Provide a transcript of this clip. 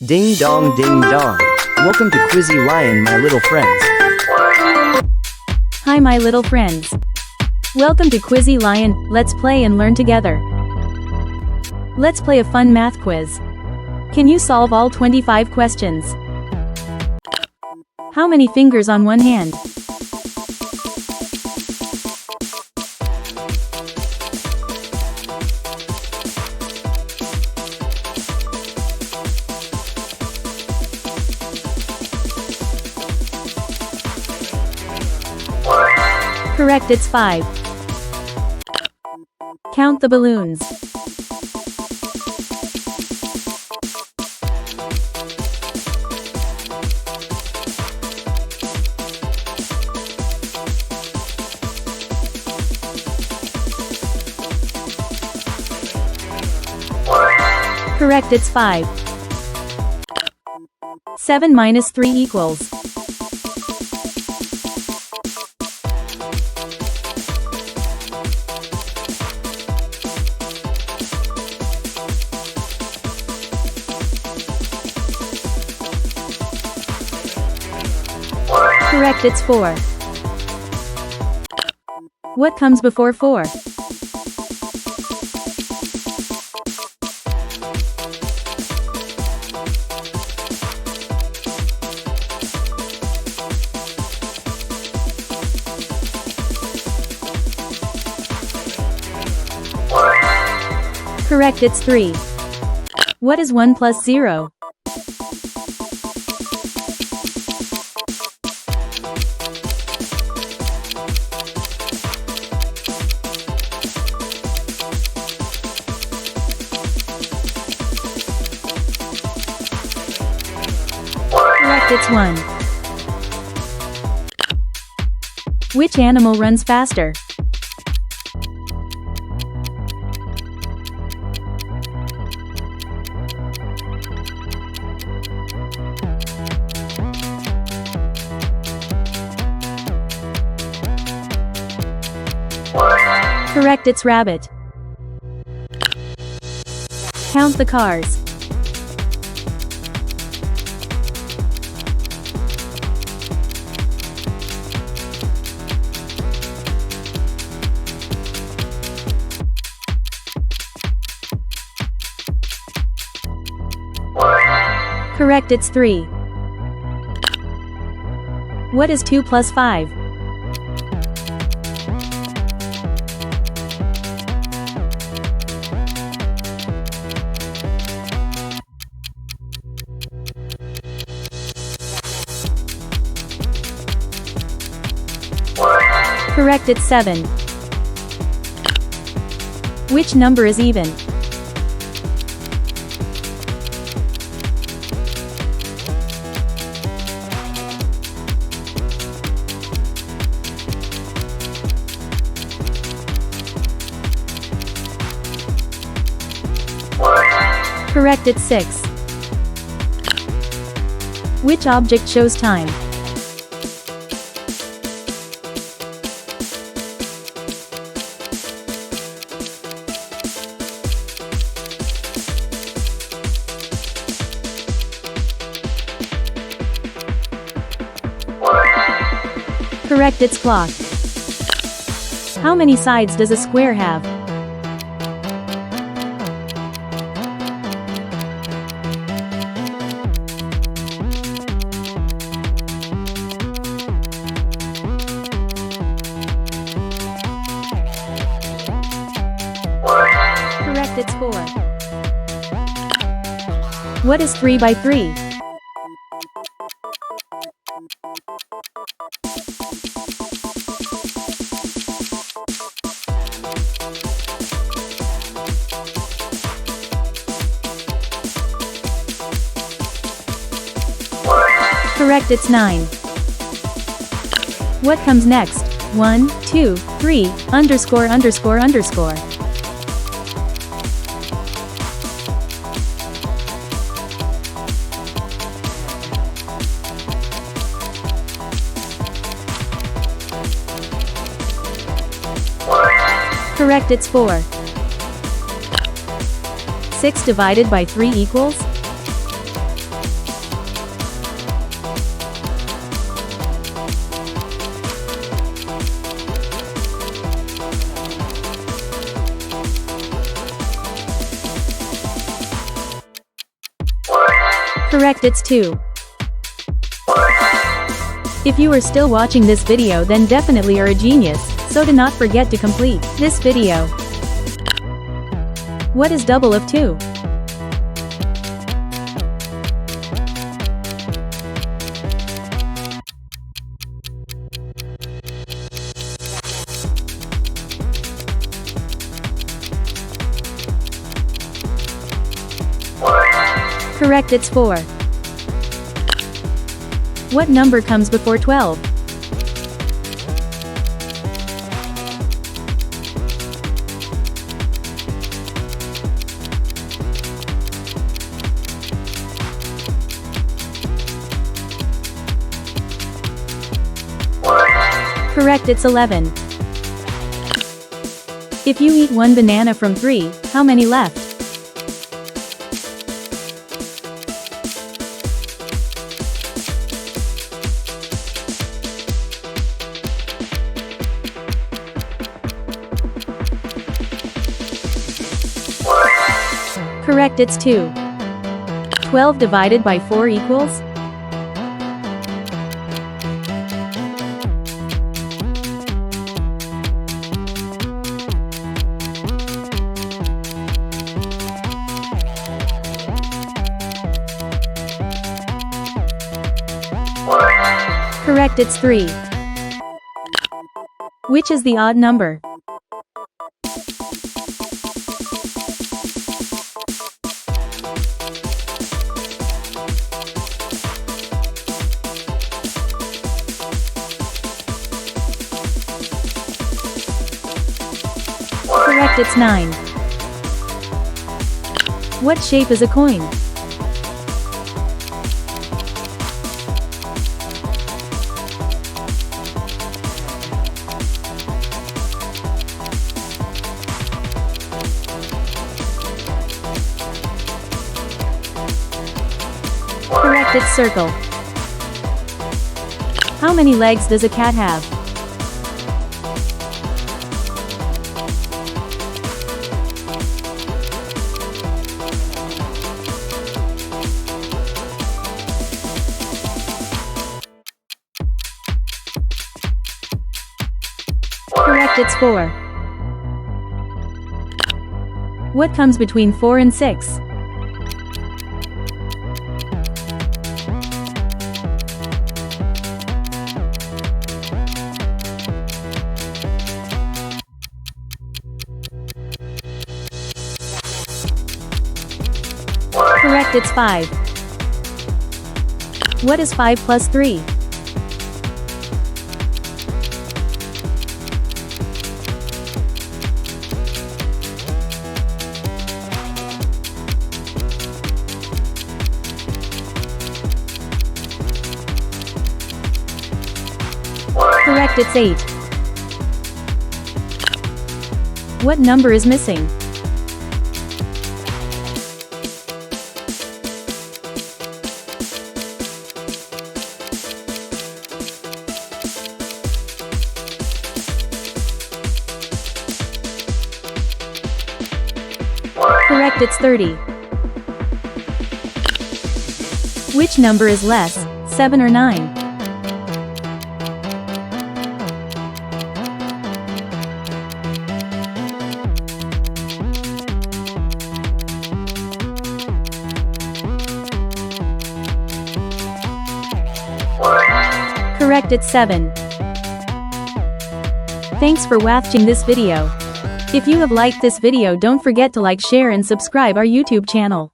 Ding dong ding dong. Welcome to Quizzy Lion, my little friends. Hi my little friends. Welcome to Quizzy Lion, let's play and learn together. Let's play a fun math quiz. Can you solve all 25 questions? How many fingers on one hand? Correct, it's 5. Count the balloons. Correct, it's 5. 7 minus 3 equals. Correct, it's 4. What comes before 4? Correct, it's 3. What is 1 plus 0? Correct, it's 1. Which animal runs faster? Correct, it's rabbit. Count the cars. Correct, it's 3. What is 2 plus 5? Correct, it's 7. Which number is even? Correct, it's 6. Which object shows time? Correct, it's clock. How many sides does a square have? Correct, it's 4. What is 3 by 3? Correct, it's 9. What comes next? 1, 2, 3, underscore, underscore, underscore. Correct, it's 4. 6 divided by 3 equals? Correct, it's 2. If you are still watching this video, then definitely are a genius, so do not forget to complete this video. What is double of 2? Correct, it's 4. What number comes before 12? Correct, it's 11. If you eat 1 banana from 3, how many left? Correct, it's 2. 12 divided by 4 equals? Correct, it's 3. Which is the odd number? Correct, it's 9. What shape is a coin? Correct, it's circle. How many legs does a cat have? Correct, it's 4. What comes between 4 and 6? Correct, it's 5. What is 5 plus 3? Correct, it's 8. What number is missing? Correct, it's 30. Which number is less, 7 or 9? Correct, it's 7. Thanks for watching this video. If you have liked this video, don't forget to like, share and subscribe our YouTube channel.